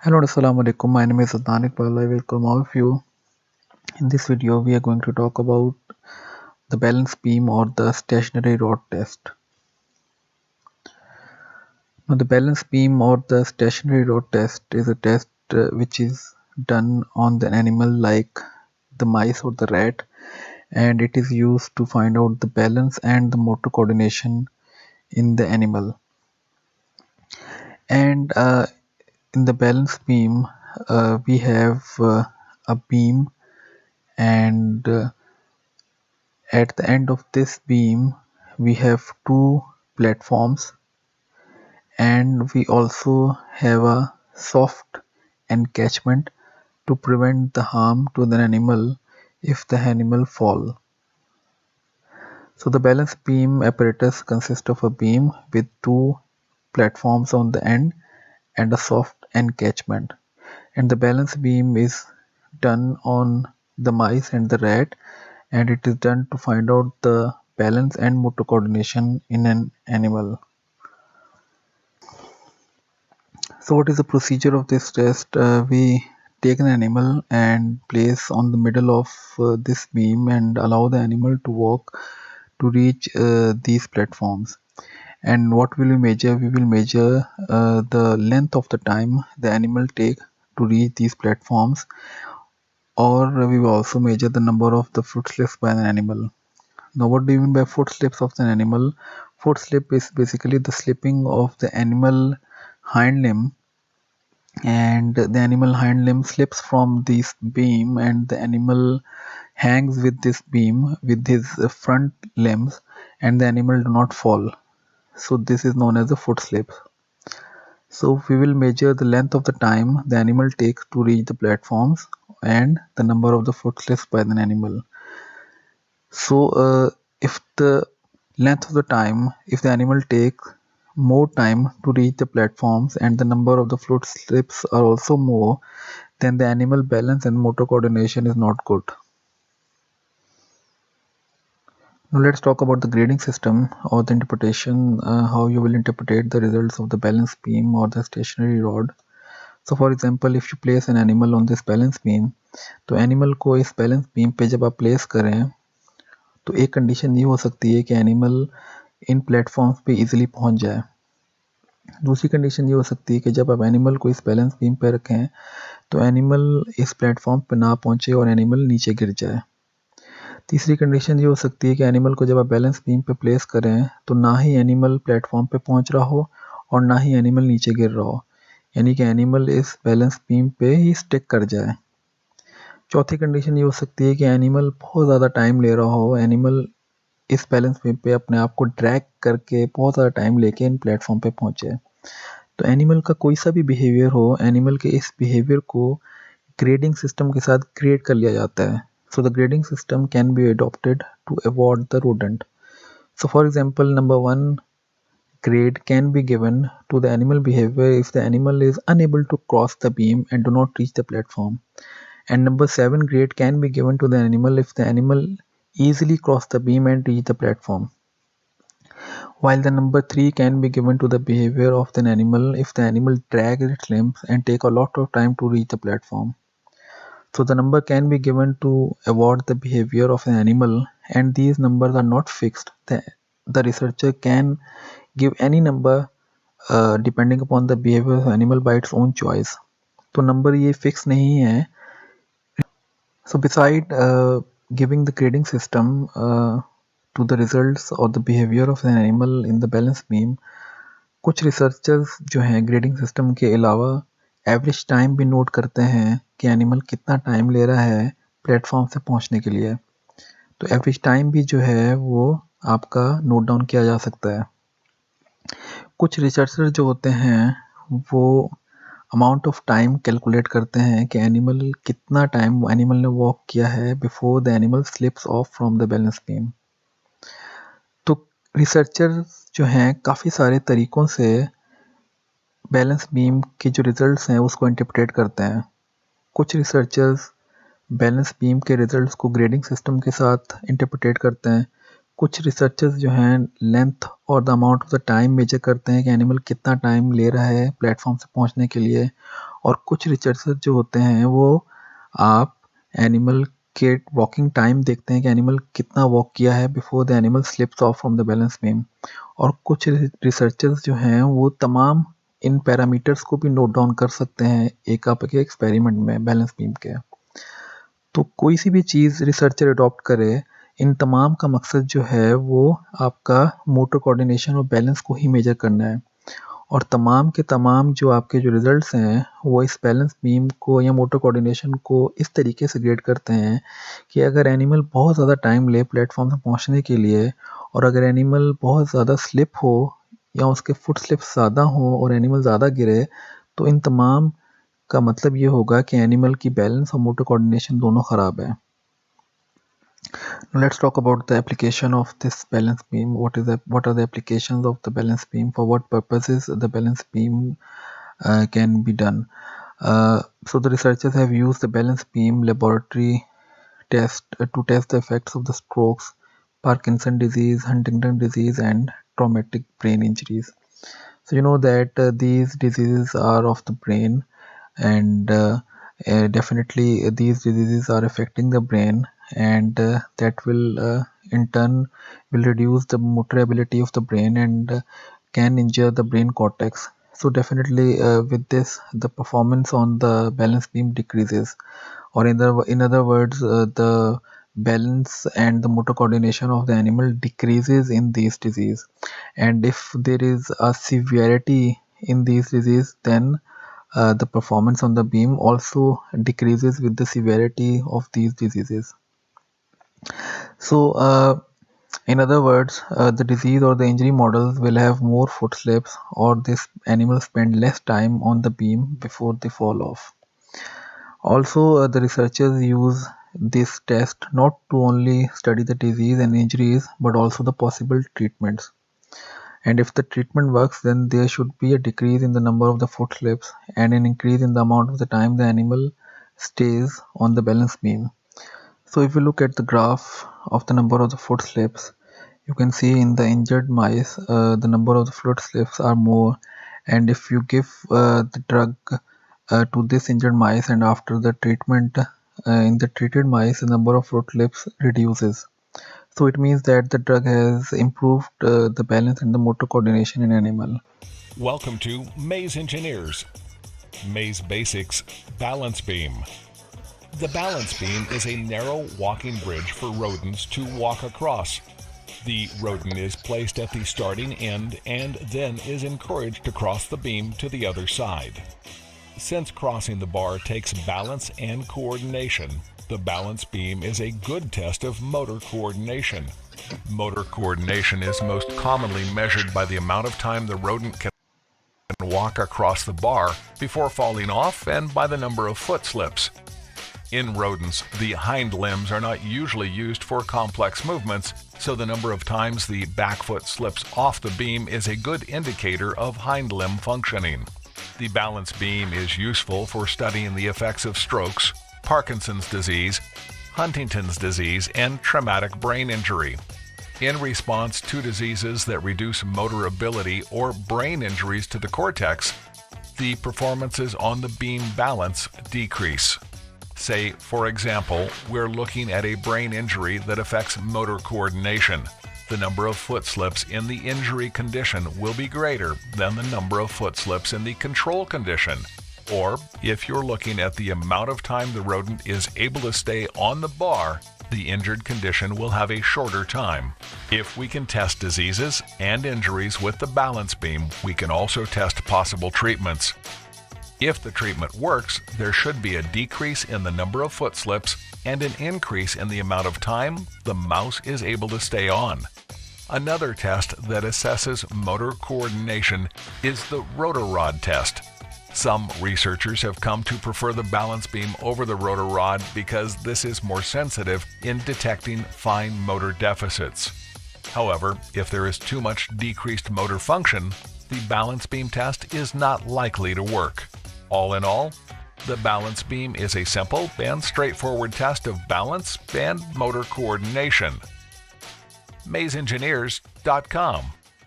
Hello, Assalamu alaikum. My name is Adnan Iqbal. I welcome all of you. In this video, we are going to talk about the balance beam or the stationary rod test. Now, the balance beam or the stationary rod test is a test which is done on the animal like the mice or the rat, and it is used to find out the balance and the motor coordination in the animal. And in the balance beam, we have a beam, and at the end of this beam we have two platforms, and we also have a soft encashment to prevent the harm to the animal if the animal fall. So the balance beam apparatus consists of a beam with two platforms on the end and a soft encashment, and the balance beam is done on the mice and the rat, and it is done to find out the balance and motor coordination in an animal. So what is the procedure of this test? We take an animal and place on the middle of this beam and allow the animal to walk to reach these platforms. And what will we measure? We will measure the length of the time the animal take to reach these platforms, or we will also measure the number of the foot slips by an animal. Now, what do you mean by foot slips of an animal? Foot slip is basically the slipping of the animal hind limb, and the animal hind limb slips from this beam, and the animal hangs with this beam with his front limbs, and the animal do not fall. So this is known as the foot slip. So we will measure the length of the time the animal takes to reach the platforms and the number of the foot slips by the animal. So if the length of the time, if the animal takes more time to reach the platforms and the number of the foot slips are also more, then the animal balance and motor coordination is not good. Now let's talk about the grading system or the interpretation, how you will interpret the results of the balance beam or the stationary rod. So for example, if you place an animal on this balance beam, तो animal को इस balance beam पे जब आप place करें तो एक condition ये हो सकती है कि एनिमल इन प्लेटफॉर्म्स पे इजीली पहुंच जाए। दूसरी कंडीशन ये हो सकती है कि जब आप एनिमल को इस बैलेंस बीम पे रखें तो एनिमल इस प्लेटफॉर्म पे ना पहुंचे और एनिमल नीचे गिर जाए। तीसरी कंडीशन ये हो सकती है कि एनिमल को जब आप बैलेंस बीम पे प्लेस करें तो ना ही एनिमल प्लेटफॉर्म पे पहुंच रहा हो और ना ही एनिमल नीचे गिर रहा हो, यानी कि एनिमल इस बैलेंस बीम पे ही स्टिक कर जाए। चौथी कंडीशन ये हो सकती है कि एनिमल बहुत ज़्यादा टाइम ले रहा हो, एनिमल इस बैलेंस बीम पे अपने आप को ड्रैग करके बहुत ज़्यादा टाइम लेके इन प्लेटफॉर्म पे पहुंचे। तो एनिमल का कोई सा भी बिहेवियर हो, एनिमल के इस बिहेवियर को ग्रेडिंग सिस्टम के साथ ग्रेड कर लिया जाता है। So the grading system can be adopted to avoid the rodent. So for example, number 1 grade can be given to the animal behavior if the animal is unable to cross the beam and do not reach the platform. And number 7 grade can be given to the animal if the animal easily cross the beam and reach the platform. While the number 3 can be given to the behavior of the animal if the animal drags its limbs and take a lot of time to reach the platform. So the number can be given to avoid the behavior of an animal, and these numbers are not fixed. The researcher can give any number depending upon the behavior of the animal by its own choice. तो number ये fix नहीं है. So beside giving the grading system to the results or the behavior of an animal in the balance beam, कुछ researchers जो हैं grading system के अलावा average time भी नोट करते हैं कि एनिमल कितना टाइम ले रहा है प्लेटफॉर्म से पहुंचने के लिए। तो एवरेज टाइम भी जो है वो आपका नोट डाउन किया जा सकता है। कुछ रिसर्चर जो होते हैं वो अमाउंट ऑफ टाइम कैलकुलेट करते हैं कि एनिमल कितना टाइम एनिमल ने वॉक किया है before the animal slips of from the balance beam. तो रिसर्चर जो हैं काफ़ी सारे तरीक़ों से बैलेंस बीम के जो रिजल्ट्स हैं उसको इंटरप्रेट करते हैं। कुछ रिसर्चर्स बैलेंस बीम के रिजल्ट्स को ग्रेडिंग सिस्टम के साथ इंटरप्रेट करते हैं। कुछ रिसर्चर्स जो हैं लेंथ और the amount of the time measure करते हैं कि एनिमल कितना टाइम ले रहा है प्लेटफॉर्म से पहुंचने के लिए, और कुछ रिसर्चर जो होते हैं वो आप एनिमल के वॉकिंग टाइम देखते हैं कि एनिमल कितना वॉक किया है before the animal slips of from the balance beam. और कुछ रिसर्चर्स जो हैं वो तमाम इन पैरामीटर्स को भी नोट डाउन कर सकते हैं एक आपके एक्सपेरिमेंट में बैलेंस बीम के। तो कोई सी भी चीज़ रिसर्चर अडॉप्ट करे, इन तमाम का मकसद जो है वो आपका मोटर कोऑर्डिनेशन और बैलेंस को ही मेजर करना है। और तमाम के तमाम जो आपके जो रिजल्ट्स हैं वो इस बैलेंस बीम को या मोटर कोऑर्डिनेशन को इस तरीके से ग्रेड करते हैं कि अगर एनिमल बहुत ज़्यादा टाइम ले प्लेटफॉर्म तक पहुंचने के लिए, और अगर एनिमल बहुत ज़्यादा स्लिप हो या उसके फुट स्लिप्स ज़्यादा हो और एनिमल ज़्यादा गिरे, तो इन तमाम का मतलब ये होगा कि एनिमल की बैलेंस और मोटर कोऑर्डिनेशन दोनों ख़राब है। Now let's talk about the application of this balance beam. What are the applications of the balance beam? For what purposes the balance beam can be done? So the researchers have used the balance beam laboratory test to test the effects of the strokes, Parkinson disease, Huntington disease, and traumatic brain injuries. So you know that these diseases are of the brain, and definitely these diseases are affecting the brain, and that will in turn will reduce the motor ability of the brain and can injure the brain cortex. So definitely with this the performance on the balance beam decreases, or in other words the balance and the motor coordination of the animal decreases in these disease. And if there is a severity in these disease, then the performance on the beam also decreases with the severity of these diseases. So in other words, the disease or the injury models will have more foot slips, or this animal spend less time on the beam before they fall off. Also, the researchers use this test not to only study the disease and injuries, but also the possible treatments. And if the treatment works, then there should be a decrease in the number of the foot slips and an increase in the amount of the time the animal stays on the balance beam. So if you look at the graph of the number of the foot slips, you can see in the injured mice the number of the foot slips are more, and if you give the drug to this injured mice, and after the treatment in the treated mice the number of foot slips reduces. So it means that the drug has improved the balance and the motor coordination in animal. Welcome to Maze Engineers. Maze Basics Balance Beam. The balance beam is a narrow walking bridge for rodents to walk across. The rodent is placed at the starting end and then is encouraged to cross the beam to the other side. Since crossing the bar takes balance and coordination, the balance beam is a good test of motor coordination. Motor coordination is most commonly measured by the amount of time the rodent can walk across the bar before falling off, and by the number of foot slips. In rodents, the hind limbs are not usually used for complex movements, so the number of times the back foot slips off the beam is a good indicator of hind limb functioning. The balance beam is useful for studying the effects of strokes, Parkinson's disease, Huntington's disease, and traumatic brain injury. In response to diseases that reduce motor ability or brain injuries to the cortex, the performances on the beam balance decrease. Say, for example, we're looking at a brain injury that affects motor coordination. The number of foot slips in the injury condition will be greater than the number of foot slips in the control condition. Or, if you're looking at the amount of time the rodent is able to stay on the bar, the injured condition will have a shorter time. If we can test diseases and injuries with the balance beam, we can also test possible treatments. If the treatment works, there should be a decrease in the number of foot slips and an increase in the amount of time the mouse is able to stay on. Another test that assesses motor coordination is the rotor-rod test. Some researchers have come to prefer the balance beam over the rotor rod because this is more sensitive in detecting fine motor deficits. However, if there is too much decreased motor function, the balance beam test is not likely to work. All in all, the balance beam is a simple and straightforward test of balance and motor coordination. MazeEngineers.com